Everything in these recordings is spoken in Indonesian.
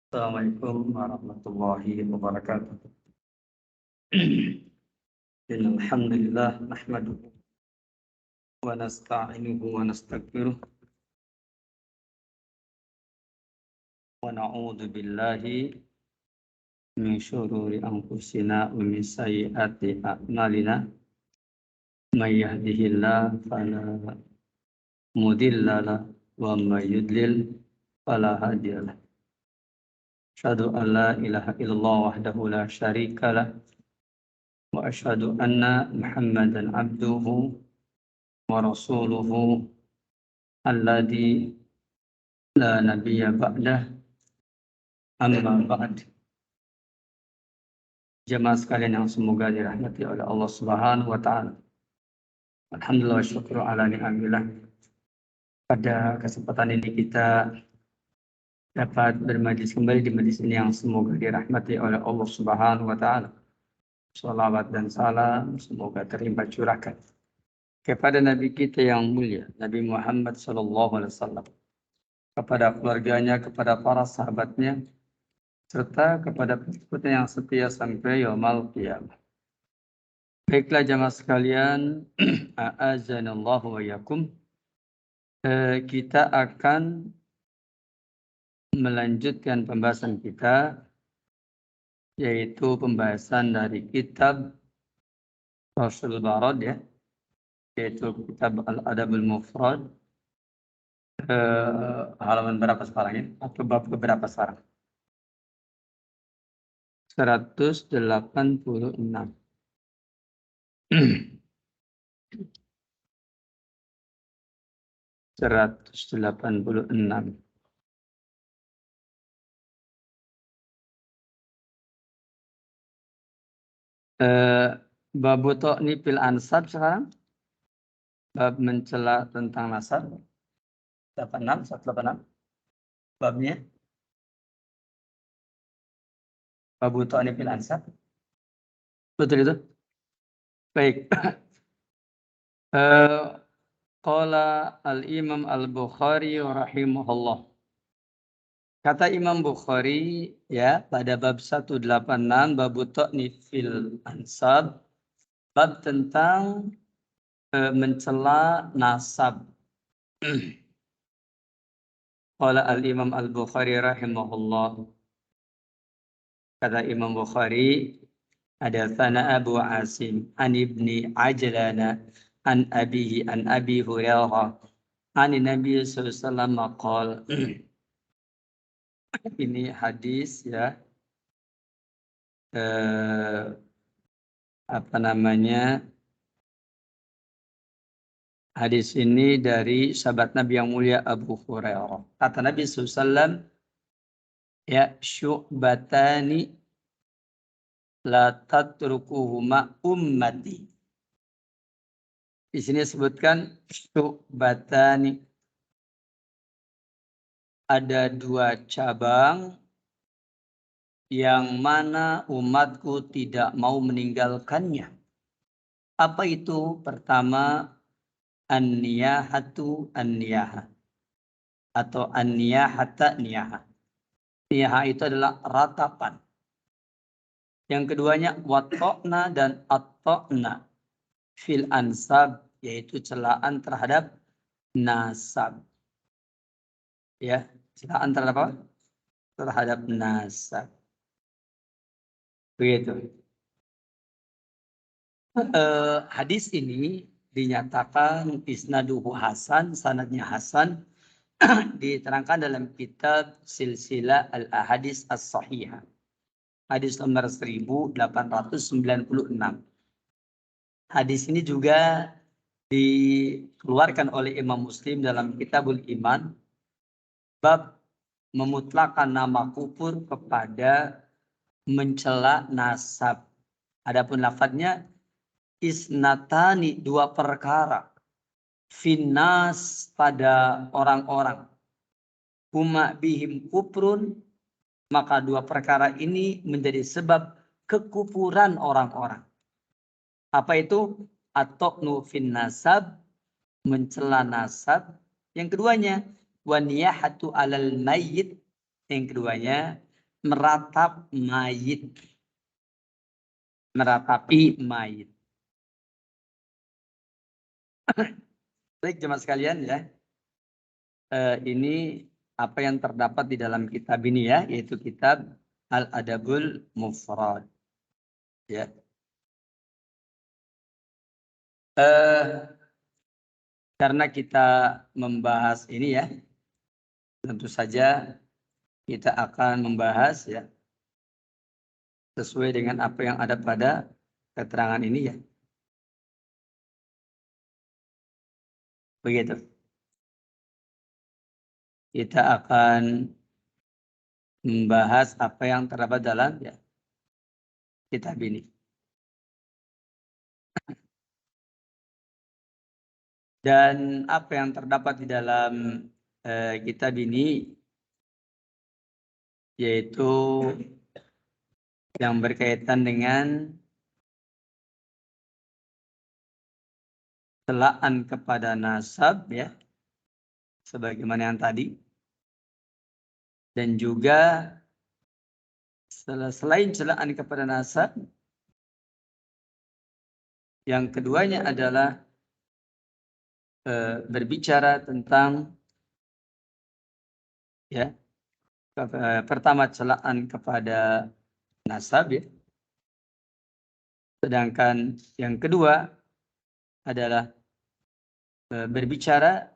Assalamualaikum warahmatullahi wabarakatuh. Alhamdulillah nahmaduhu wa nasta'inuhu wa nastaghfiruh ونعوذ بالله من شرور أنفسنا ومن سيئات أعمالنا من يهده الله فلا مضل له ومن يضلل فلا هادي له أشهد أن لا إله إلا الله وحده لا شريك له وأشهد أن محمدا عبده ورسوله الذي لا نبي بعده أما بعد. Jemaah sekalian yang semoga dirahmati oleh Allah Subhanahu wa taala. Alhamdulillah wa syukru ala ni'amillah. Pada kesempatan ini kita dapat bermajlis kembali di majlis ini yang semoga dirahmati oleh Allah Subhanahu wa taala. Salawat dan salam semoga terlimpah curahkan kepada Nabi kita yang mulia, Nabi Muhammad sallallahu alaihi wasallam, kepada keluarganya, kepada para sahabatnya, serta kepada pengikutnya yang setia sampai yaumul qiyamah. Baiklah jamaah sekalian, a'azanallahu wa yakum. Kita akan melanjutkan pembahasan kita, yaitu pembahasan dari kitab Rasul Barad, ya, yaitu kitab Al-Adabul Mufrad. Halaman berapa sekarang ya? Atau bab berapa sekarang? 186. 186. Bab To'ni fil ansab sekarang. Bab mencela tentang nasab. 86, 186. Babnya. Bab To'ni fil ansab. Betul itu? Baik. Qala al-Imam al-Bukhari rahimahullah. Kata Imam Bukhari ya pada bab 186 bab To'ni fil ansab, bab tentang mencela nasab. Qala al-Imam al-Bukhari rahimahullah. Kata Imam Bukhari, hadatsana Abu Asim an ibni Ajlana an abihi an Abi Hurairah an Nabi sallallahu alaihi wasallam qala. Ini hadis ya, hadis ini dari sahabat Nabi yang mulia Abu Hurairah. Kata Nabi SAW, ya syu'batani la tatrukuhuma ummati. Di sini disebutkan syu'batani. Ada 2 cabang yang mana umatku tidak mau meninggalkannya. Apa itu? Pertama, an-niyahatu an-niyahah. Atau an-niyahata niyahah. Niyahah itu adalah ratapan. Yang keduanya, wat-to'na dan at-to'na. Fil ansab, yaitu celaan terhadap nasab. Ya, celaan terhadap apa? Terhadap nasab. Begitu. Hadis ini dinyatakan isnaduhu hasan, sanadnya hasan, diterangkan dalam kitab Silsilah Al-Ahadits As-Sahihah. Hadis nomor 1896. Hadis ini juga dikeluarkan oleh Imam Muslim dalam Kitabul Iman, bab memutlakan nama kufur kepada mencela nasab. Adapun lafadznya isnatani, 2 perkara. Finnas, pada orang-orang. Huma bihim kufrun, maka 2 perkara ini menjadi sebab kekufuran orang-orang. Apa itu? At-to'nu fin nasab, mencela nasab. Yang keduanya, waniyahatu alal mayyit. Yang keduanya, meratap mayit. Meratapi mayit. Baik jemaah sekalian ya. Ini apa yang terdapat di dalam kitab ini ya, yaitu kitab Al-Adabul Mufrad. Ya. Karena kita membahas ini ya, tentu saja kita akan membahas ya sesuai dengan apa yang ada pada keterangan ini ya. Begitu. Kita akan membahas apa yang terdapat dalam ya kitab ini. Dan apa yang terdapat di dalam kitab ini yaitu yang berkaitan dengan celaan kepada nasab ya, sebagaimana yang tadi, dan juga selain celaan kepada nasab, yang keduanya adalah berbicara tentang ya, pertama celaan kepada nasab ya, sedangkan yang kedua adalah berbicara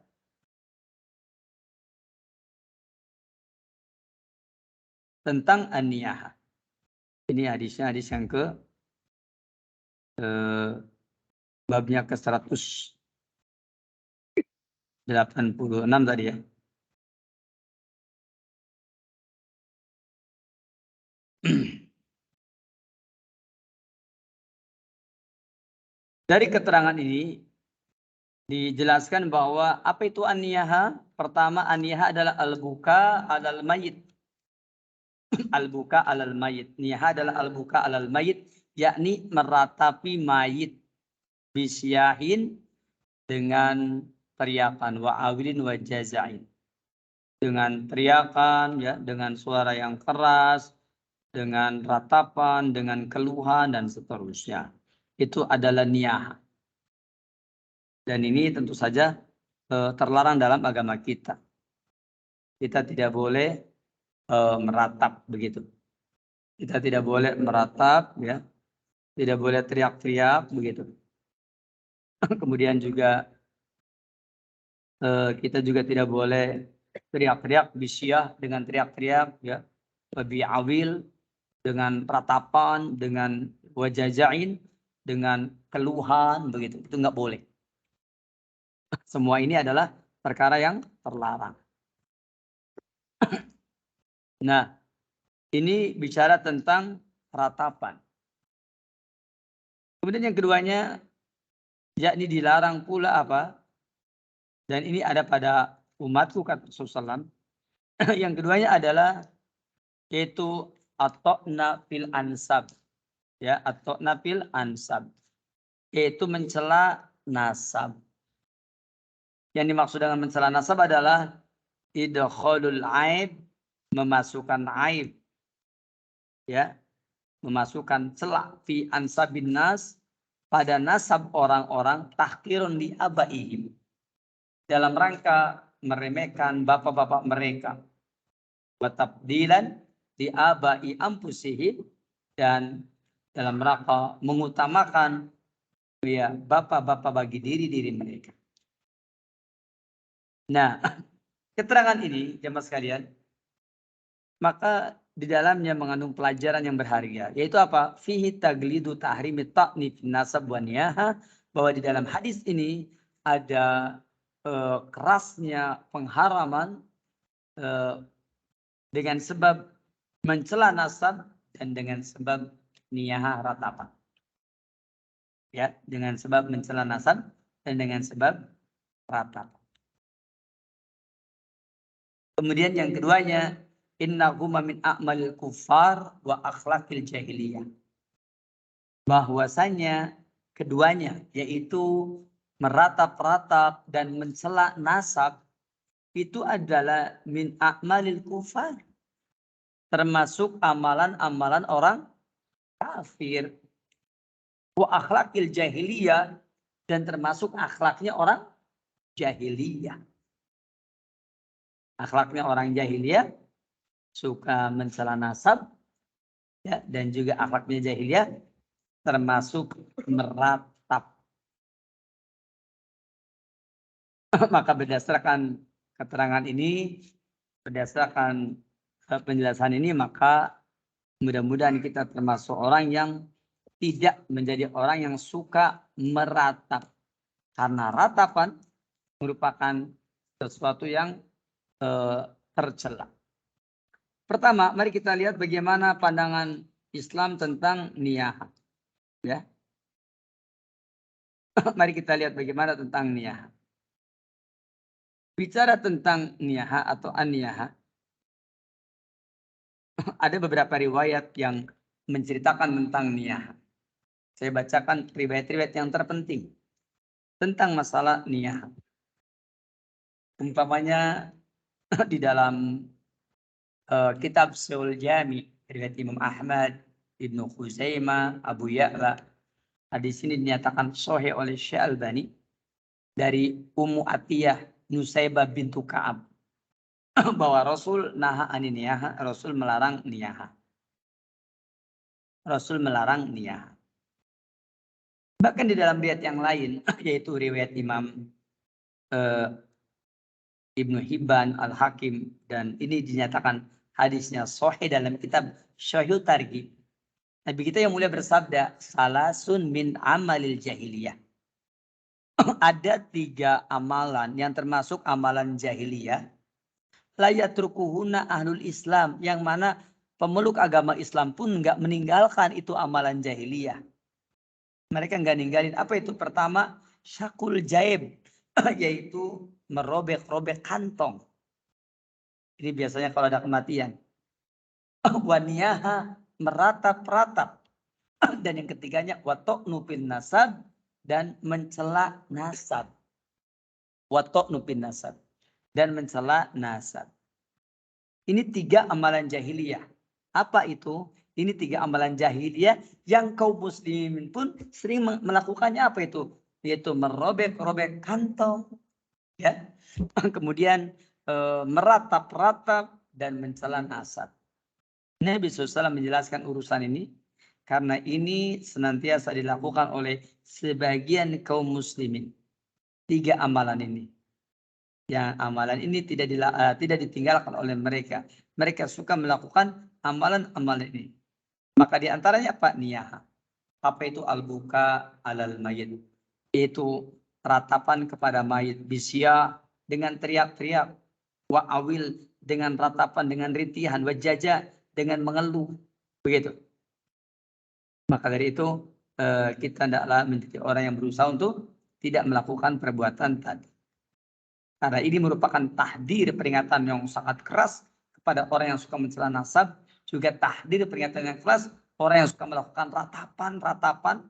tentang an-niyahah. Ini hadisnya hadis yang ke babnya ke 186 tadi ya. Dari keterangan ini dijelaskan bahwa apa itu an-niyaha? Pertama, an-niyaha adalah al-buka alal mayit. Al-buka alal mayit. Niyaha adalah al-buka alal mayit, yakni meratapi mayit bisyahin dengan teriakan wa awilin wa jazain. Dengan teriakan ya, dengan suara yang keras, dengan ratapan, dengan keluhan dan seterusnya. Itu adalah niyaha. Dan ini tentu saja terlarang dalam agama kita. Kita tidak boleh meratap begitu. Kita tidak boleh meratap ya. Tidak boleh teriak-teriak begitu. Kemudian juga kita juga tidak boleh teriak-teriak bisyah dengan teriak-teriak ya. Lebih awil dengan ratapan, dengan wajajain, dengan keluhan begitu. Itu nggak boleh. Semua ini adalah perkara yang terlarang. Nah, ini bicara tentang ratapan. Kemudian yang keduanya, yakni dilarang pula apa? Dan ini ada pada umatku kata Rasulullah. Yang keduanya adalah yaitu atokna fil ansab. Ya, atokna fil ansab. Yaitu mencela nasab. Yang dimaksud dengan mencela nasab adalah idkhalul aib, memasukkan aib. Ya, memasukkan celah fi ansabin nas pada nasab orang-orang tahkirun li abaihim. Dalam rangka meremehkan bapak-bapak mereka. Watabdilan di abai ampusihim, dan dalam rangka mengutamakan ya bapak-bapak bagi diri-diri mereka. Nah, keterangan ini jemaah sekalian, maka di dalamnya mengandung pelajaran yang berharga, yaitu apa? Fihi taglidu tahrimi ta'nif nasab wa niyaha, bahwa di dalam hadis ini ada kerasnya pengharaman dengan sebab mencela nasab dan dengan sebab niyaha ratapan. Ya, dengan sebab mencela nasab dan dengan sebab ratapan. Kemudian yang keduanya, innahuma min a'malil kufar wa akhlaqil jahiliyah. Bahwasanya keduanya, yaitu meratap-ratap dan mencela nasab, itu adalah min a'malil kufar. Termasuk amalan-amalan orang kafir. Wa akhlaqil jahiliyah, dan termasuk akhlaknya orang jahiliyah. Akhlaknya orang jahiliyah suka mencela nasab, ya, dan juga akhlaknya jahiliyah termasuk meratap. Maka berdasarkan keterangan ini, berdasarkan penjelasan ini, maka mudah-mudahan kita termasuk orang yang tidak menjadi orang yang suka meratap. Karena ratapan merupakan sesuatu yang tercela. Pertama, mari kita lihat bagaimana pandangan Islam tentang niyah. Ya. Mari kita lihat bagaimana tentang niyah. Bicara tentang niyah atau an-niyah, ada beberapa riwayat yang menceritakan tentang niyah. Saya bacakan riwayat-riwayat yang terpenting tentang masalah niyah. Umpamanya di dalam kitab Sahihul Jami riwayat Imam Ahmad, Ibnu Khuzaimah, Abu Ya'la. Hadis ini dinyatakan sahih oleh Syekh Albani dari Ummu Atiyah Nusaybah bintu Ka'ab bahwa Rasul naha anin niyah, Rasul melarang niyah. Rasul melarang niyah. Bahkan di dalam riwayat yang lain yaitu riwayat Imam Ibnu Hibban, Al-Hakim, dan ini dinyatakan hadisnya sahih dalam kitab Syahih Targhib. Nabi kita yang mulia bersabda, salasun min amalil jahiliyah. Ada 3 amalan yang termasuk amalan jahiliyah. Layatrukuhuna ahlul Islam, yang mana pemeluk agama Islam pun nggak meninggalkan itu amalan jahiliyah. Mereka nggak ninggalin. Apa itu? Pertama, syakul jaib, yaitu merobek-robek kantong. Ini biasanya kalau ada kematian. Waniyaha, meratap-ratap. Dan yang ketiganya, watok nupin nasab, dan mencela nasab. Watok nupin nasab, dan mencela nasab. Ini 3 amalan jahiliyah. Apa itu? Ini 3 amalan jahiliyah yang kaum muslimin pun sering melakukannya. Apa itu? Yaitu merobek-robek kantong, ya. Kemudian meratap-ratap dan mencela nasab. Nabi SAW menjelaskan urusan ini karena ini senantiasa dilakukan oleh sebagian kaum muslimin. 3 amalan ini. Yang amalan ini tidak ditinggalkan oleh mereka. Mereka suka melakukan amalan-amalan ini. Maka diantaranya apa? Niyah. Apa itu al-buka alal mayit? Itu ratapan kepada mayit. Bisya dengan teriak-teriak. Wa awil dengan ratapan, dengan rintihan. Wa jaja dengan mengeluh. Begitu. Maka dari itu kita tidaklah menjadi orang yang berusaha untuk tidak melakukan perbuatan tadi. Karena ini merupakan tahdir, peringatan yang sangat keras kepada orang yang suka mencela nasab. Juga tahdir, peringatan yang keras orang yang suka melakukan ratapan-ratapan,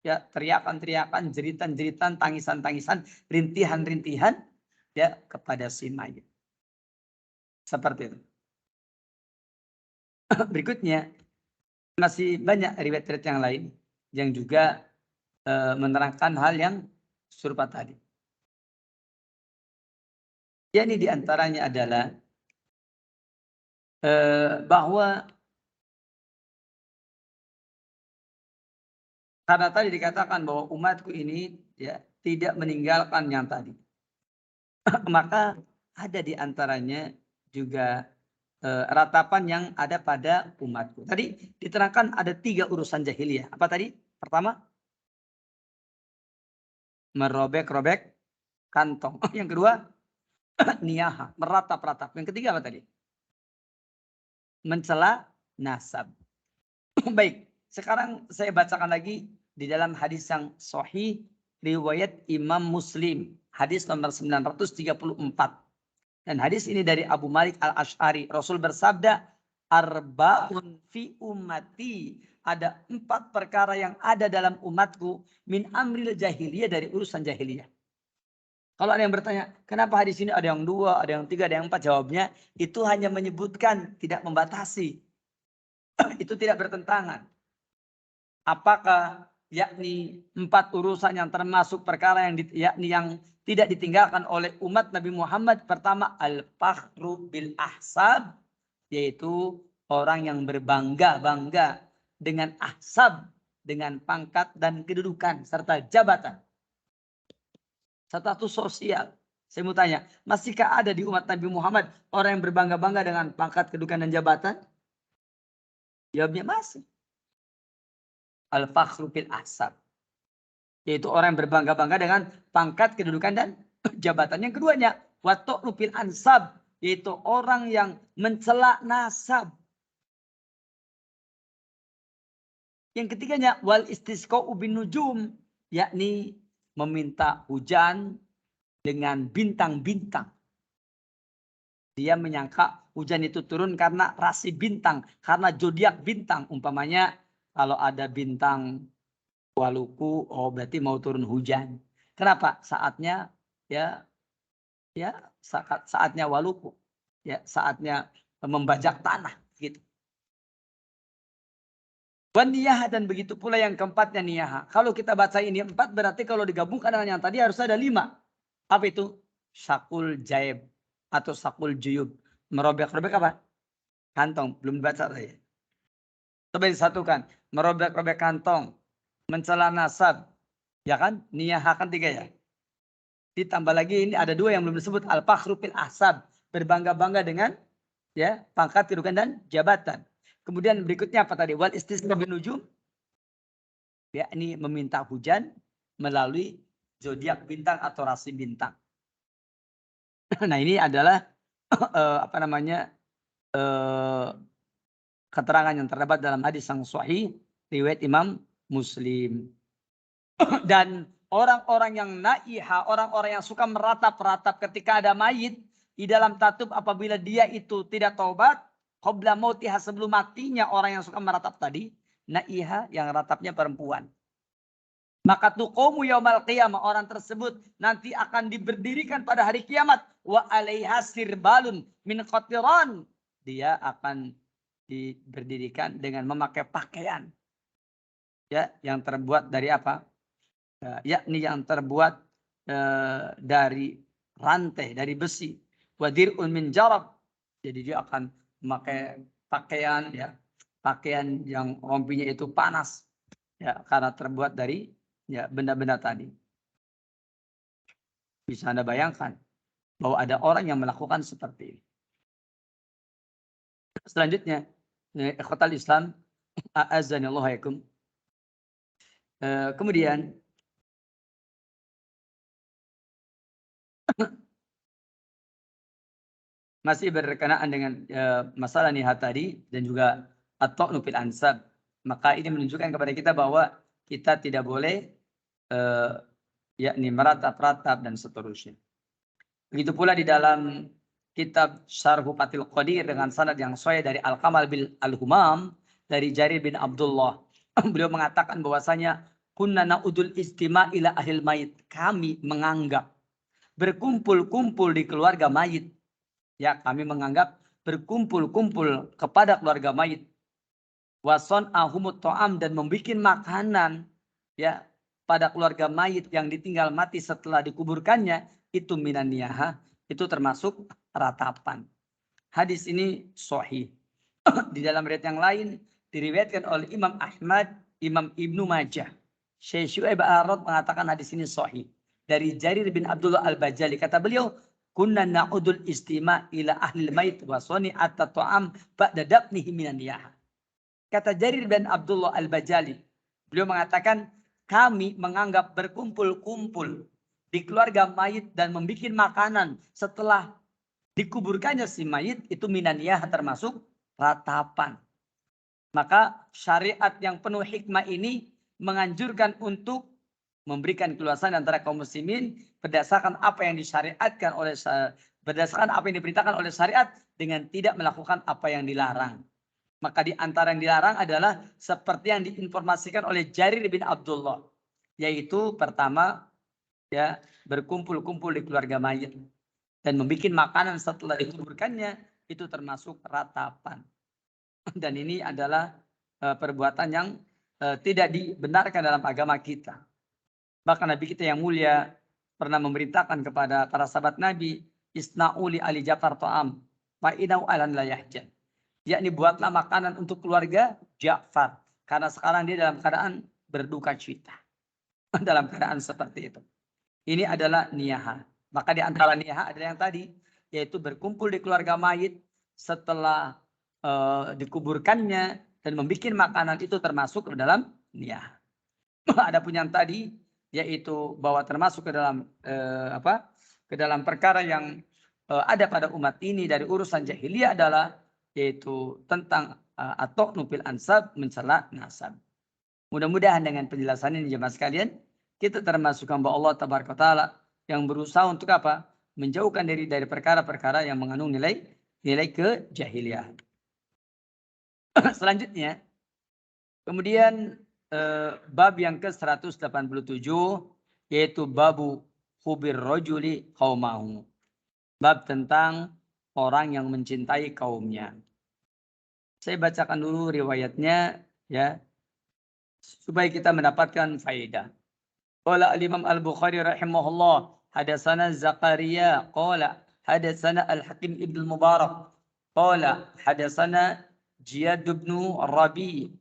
ya, teriakan-teriakan, jeritan-jeritan, tangisan-tangisan, rintihan-rintihan, ya, kepada si mayit. Seperti itu. Berikutnya masih banyak riwayat-riwayat yang lain yang juga menerangkan hal yang serupa tadi. Jadi diantaranya adalah bahwa karena tadi dikatakan bahwa umatku ini, ya, tidak meninggalkan yang tadi. Maka ada diantaranya juga ratapan yang ada pada umatku. Tadi diterangkan ada 3 urusan jahiliyah. Apa tadi? Pertama, merobek-robek kantong. Yang kedua, niyaha, meratap-ratap. Yang ketiga apa tadi? Mencela nasab. Baik, sekarang saya bacakan lagi di dalam hadis yang sahih riwayat Imam Muslim, hadis nomor 934. Dan hadis ini dari Abu Malik Al-Asy'ari. Rasul bersabda, arba'un fi ummati, ada 4 perkara yang ada dalam umatku min amril jahiliyah, dari urusan jahiliyah. Kalau ada yang bertanya, kenapa hadis ini ada yang 2, ada yang 3, ada yang 4? Jawabnya, itu hanya menyebutkan, tidak membatasi. Itu tidak bertentangan. Apakah yakni 4 urusan yang termasuk perkara yang yakni yang tidak ditinggalkan oleh umat Nabi Muhammad. Pertama, al-fakhru bil ahsab, yaitu orang yang berbangga-bangga dengan ahsab, dengan pangkat dan kedudukan serta jabatan. Status sosial. Saya mau tanya, masihkah ada di umat Nabi Muhammad orang yang berbangga-bangga dengan pangkat, kedudukan dan jabatan? Jawabnya masih. Al-fakhru bil ahsab, yaitu orang yang berbangga-bangga dengan pangkat, kedudukan dan jabatan. Yang keduanya, wa tu'nu bil ansab, yaitu orang yang mencela nasab. Yang ketiganya, wal istisqa'u bin nujum, yakni meminta hujan dengan bintang-bintang. Dia menyangka hujan itu turun karena rasi bintang, karena zodiak bintang. Umpamanya kalau ada bintang Waluku, oh berarti mau turun hujan. Kenapa? Saatnya saatnya Waluku, ya saatnya membajak tanah, gitu. Niyah, dan begitu pula yang keempatnya niyah. Kalau kita baca ini 4, berarti kalau digabungkan dengan yang tadi harus ada 5. Apa itu? Syakul jaib atau sakul juyub. Merobek-robek apa? Kantong. Belum dibaca saya. Coba disatukan. Merobek-robek kantong. Mencela nasab. Ya kan? Niyah kan 3 ya. Ditambah lagi ini ada 2 yang belum disebut. Al-fakhru fil ahsab. Berbangga-bangga dengan ya pangkat, kedudukan dan jabatan. Kemudian berikutnya apa tadi? Wal istisqa bin nujum. Ya, ini meminta hujan melalui zodiak bintang atau rasi bintang. Nah, ini adalah keterangan yang terdapat dalam hadis yang sahih riwayat Imam Muslim. Dan orang-orang yang naiha, orang-orang yang suka meratap-ratap ketika ada mayit di dalam tatub, apabila dia itu tidak taubat, qabla mautiha, sebelum matinya orang yang suka meratap tadi, naiha yang ratapnya perempuan. Maka tuqumu yaumal qiyamah, orang tersebut nanti akan diberdirikan pada hari kiamat. Wa alaiha sirbalun min qatiran. Dia akan diberdirikan dengan memakai pakaian ya yang terbuat dari apa? Yakni yang terbuat dari rantai, dari besi. Wadir'un min jarab. Jadi dia akan memakai pakaian ya, pakaian yang rompinya itu panas ya, karena terbuat dari ya benda-benda tadi. Bisa Anda bayangkan bahwa ada orang yang melakukan seperti ini. Selanjutnya, ikhwatal Islam, a'azzanillahu wa'akum. Kemudian masih berkenaan dengan masalah nihah tadi dan juga at-ta'nu fil ansab, maka ini menunjukkan kepada kita bahwa kita tidak boleh yakni meratap-ratap dan seterusnya. Begitu pula di dalam kitab Syarhu Fathul Qadir dengan sanad yang sahih dari Al-Kamal bil Al-Humam dari Jarir bin Abdullah. Beliau mengatakan bahwasanya kunna na'udul istima' ila ahlil mayit. Kami menganggap berkumpul-kumpul di keluarga mayit. Ya, kami menganggap berkumpul-kumpul kepada keluarga mayit. Wason ahumut to'am, dan membuat makanan ya pada keluarga mayit yang ditinggal mati setelah dikuburkannya, itu minan niyaha, itu termasuk ratapan. Hadis ini sahih. Di dalam riwayat yang lain diriwayatkan oleh Imam Ahmad, Imam Ibnu Majah. Syekh Syu'aib Al-Arad mengatakan hadis ini sahih dari Jarir bin Abdullah Al-Bajali. Kata beliau, kunna na'udul istima' ila ahli mayit wa sani'at ta'am ba'da dafnihi minan niyaha. Kata Jarir bin Abdullah Al-Bajali, beliau mengatakan, kami menganggap berkumpul-kumpul di keluarga mayit dan membuat makanan setelah dikuburkannya si mayit, itu minaniyah, termasuk ratapan. Maka syariat yang penuh hikmah ini menganjurkan untuk memberikan keluasan antara kaum muslimin berdasarkan apa yang disyariatkan oleh, berdasarkan apa yang diberitakan oleh syariat, dengan tidak melakukan apa yang dilarang. Maka di antara yang dilarang adalah seperti yang diinformasikan oleh Jarir bin Abdullah, yaitu pertama ya berkumpul-kumpul di keluarga mayit dan membuat makanan setelah dikuburkannya, itu termasuk ratapan. Dan ini adalah perbuatan yang tidak dibenarkan dalam agama kita. Bahkan Nabi kita yang mulia pernah memerintahkan kepada para sahabat Nabi, isna'uli ali Ja'far ta'am fa inau alan la yahjan. Yakni buatlah makanan untuk keluarga Ja'far karena sekarang dia dalam keadaan berduka cita. Dalam keadaan seperti itu. Ini adalah niyaha. Maka di antara niyaha adalah yang tadi, yaitu berkumpul di keluarga mayit setelah dikuburkannya dan membuat makanan itu termasuk ke dalam niyaha. Adapun yang tadi, yaitu bahwa termasuk ke dalam ke dalam perkara yang ada pada umat ini dari urusan jahiliyah adalah yaitu tentang atau nupil ansab mencela nasab. Mudah-mudahan dengan penjelasan ini jemaah sekalian, kita termasuk hamba Allah tabaraka taala yang berusaha untuk apa? Menjauhkan diri dari perkara-perkara yang mengandung nilai kejahiliahan. Selanjutnya, kemudian bab yang ke-187 yaitu babu hubir rajuli qaumahu. Bab tentang orang yang mencintai kaumnya. Saya bacakan dulu riwayatnya ya, supaya kita mendapatkan faedah. Qala al-Imam Al-Bukhari rahimahullah, hadatsana Zakaria qala hadatsana Al-Hakim ibn Mubarak qala hadatsana Jiyad ibn Rabi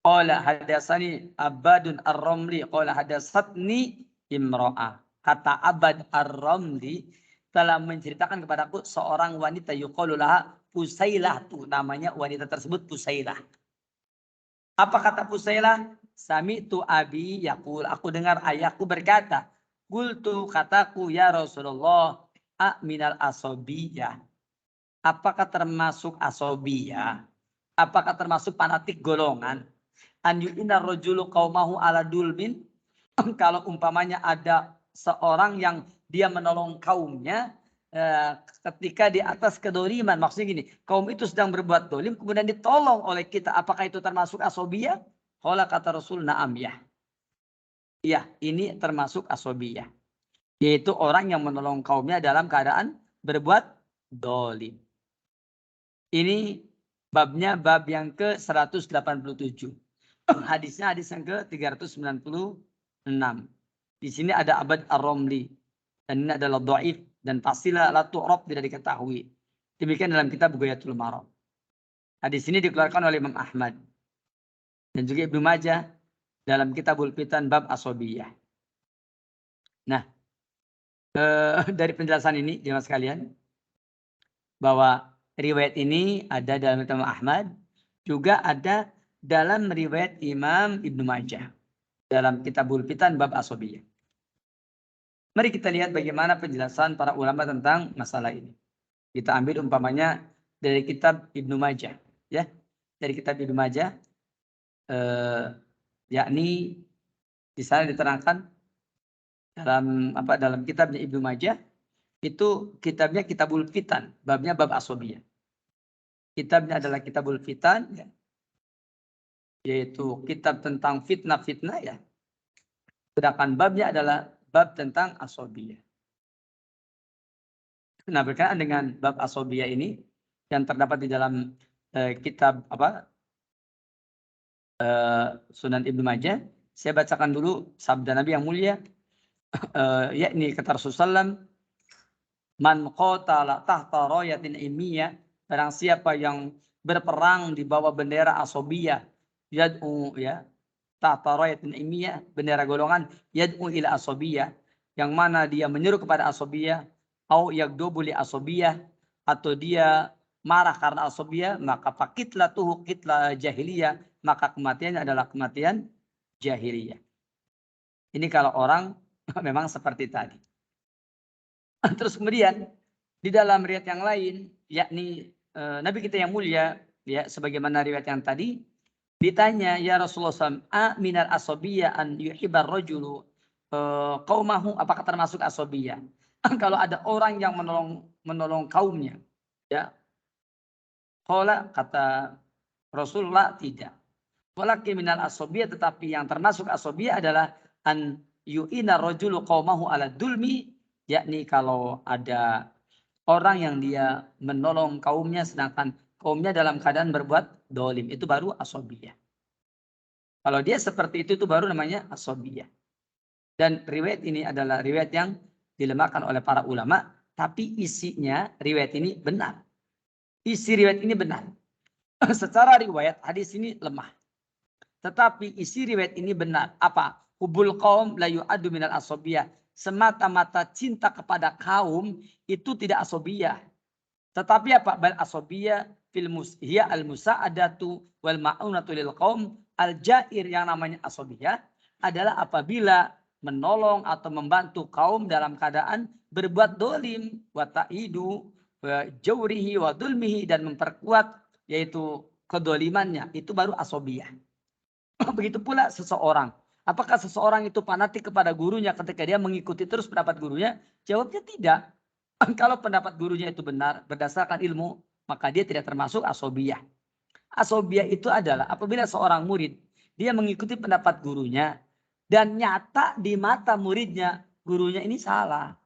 qala hadatsani Abadun Ar-Ramli qala hadatsatni imra'ah. Kata Abad Ar-Ramli telah menceritakan kepadaku seorang wanita yuqalu laha Pusailah, tuh namanya wanita tersebut Pusailah. Apa kata Pusailah? Sami'tu abi yaqul, aku dengar ayahku berkata, qultu, kataku ya Rasulullah, minal asobiyah. Apakah termasuk asobiyah? Apakah termasuk fanatik golongan? An yu'ina rajulu qaumahu ala dulmin? Kalau umpamanya ada seorang yang dia menolong kaumnya ketika di atas kedoliman, maksudnya gini, kaum itu sedang berbuat dolim kemudian ditolong oleh kita, apakah itu termasuk asobiyah? Qala, kata Rasul, na'am, ya. Iya, ini termasuk asobiyah, yaitu orang yang menolong kaumnya dalam keadaan berbuat dolim. Ini babnya bab yang ke-187. Hadisnya hadis yang ke-396. Di sini ada Abad Ar-Ramli dan ini adalah dhaif dan pastilah la tu'rab, tidak diketahui. Demikian dalam kitab Ghayatul Marad. Hadis ini dikeluarkan oleh Imam Ahmad dan juga Ibnu Majah dalam Kitabul Fitan bab asobiyah. Nah, dari penjelasan ini jemaah sekalian, bahwa riwayat ini ada dalam Imam Ahmad, juga ada dalam riwayat Imam Ibnu Majah dalam Kitabul Fitan bab asobiyah. Mari kita lihat bagaimana penjelasan para ulama tentang masalah ini. Kita ambil umpamanya dari kitab Ibnu Majah, ya, dari kitab Ibnu Majah, yakni di sana diterangkan dalam kitabnya Ibnu Majah, itu kitabnya Kitabul Fitan, babnya bab asobiyah. Kitabnya adalah Kitabul Fitan, ya, yaitu kitab tentang fitnah-fitnah, ya. Sedangkan babnya adalah bab tentang asobiyah. Nah, berkenaan dengan bab asobiyah ini yang terdapat di dalam kitab Sunan Ibnu Majah, saya bacakan dulu sabda Nabi yang mulia, yakni kata Rasulullah, man qatala tahta rayatin imiyah, barang siapa yang berperang di bawah bendera asobiyah, yad'u, ya, tahta rayatin imiyah, bendera golongan, yad'u ila asobiyah, yang mana dia menyeru kepada asobiyah, au yagdubu li asobiyah, atau dia marah karena asobiyah, maka fakitlah tuhu kitlah jahiliyah, maka kematiannya adalah kematian jahiliyah. Ini kalau orang memang seperti tadi. Terus kemudian di dalam riwayat yang lain, yakni Nabi kita yang mulia, ya, sebagaimana riwayat yang tadi, ditanya, ya Rasulullah SAW, minal asobiyah an yuhibar rajulu qaumahu, apakah termasuk asobiyah? Kalau ada orang yang menolong kaumnya, ya. Qala, kata Rasulullah, tidak. Walakin minal asobiyah, tetapi yang termasuk asobiyah adalah an yu'ina rajulu qaumahu ala dulmi, yakni kalau ada orang yang dia menolong kaumnya sedangkan kaumnya dalam keadaan berbuat dolim. Itu baru asobiyah. Kalau dia seperti itu baru namanya asobiyah. Dan riwayat ini adalah riwayat yang dilemahkan oleh para ulama. Tapi isinya riwayat ini benar. Isi riwayat ini benar. Secara riwayat hadis ini lemah. Tetapi isi riwayat ini benar. Apa? Hubul qaum la yu'addu minal asobiyah. Semata-mata cinta kepada kaum itu tidak asobiyah. Tetapi apa? Bal asobiyah fil mushiya al musa'adatu wal ma'unatu lil qaum al jair. Yang namanya asobiyah adalah apabila menolong atau membantu kaum dalam keadaan berbuat dolim, wa ta'idu, wa jawrihi, wa dulmihi, dan memperkuat yaitu kedolimannya. Itu baru asobiyah. Begitu pula seseorang. Apakah seseorang itu fanatik kepada gurunya ketika dia mengikuti terus pendapat gurunya? Jawabnya tidak. Kalau pendapat gurunya itu benar berdasarkan ilmu, maka dia tidak termasuk asobiyah. Asobiyah itu adalah apabila seorang murid dia mengikuti pendapat gurunya dan nyata di mata muridnya gurunya ini salah.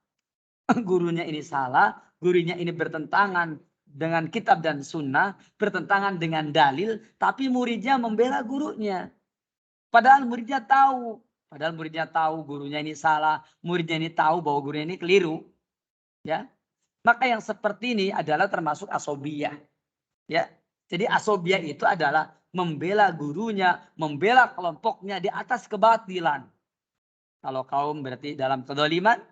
Gurunya ini salah, gurunya ini bertentangan dengan kitab dan sunnah, bertentangan dengan dalil, tapi muridnya membela gurunya. Padahal muridnya tahu gurunya ini salah, muridnya ini tahu bahwa gurunya ini keliru. Ya. Maka yang seperti ini adalah termasuk asobiyah. Ya. Jadi asobiyah itu adalah membela gurunya, membela kelompoknya di atas kebatilan. Kalau kaum berarti dalam kedoliman,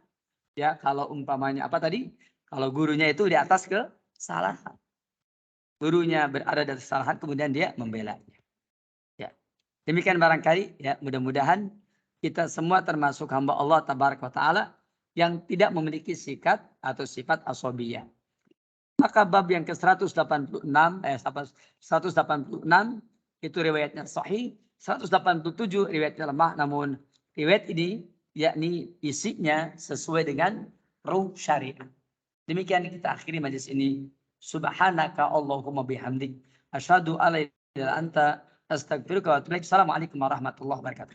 ya kalau umpamanya apa tadi? Kalau gurunya itu di atas kesalahan. Gurunya berada di kesalahan, kemudian dia membelanya. Ya. Demikian barangkali, ya mudah-mudahan kita semua termasuk hamba Allah Tabaraka wa Ta'ala yang tidak memiliki sikap atau sifat asobiyah. Maka bab yang ke-186, 186 itu riwayatnya sahih, 187 riwayatnya lemah, namun riwayat ini yakni isinya sesuai dengan ruh syariat. Demikian kita akhiri majlis ini. Subhanaka Allahumma bihamdik asyhadu an la ilaha illa anta astaghfiruka wa atubu ilaik. Assalamualaikum warahmatullahi wabarakatuh.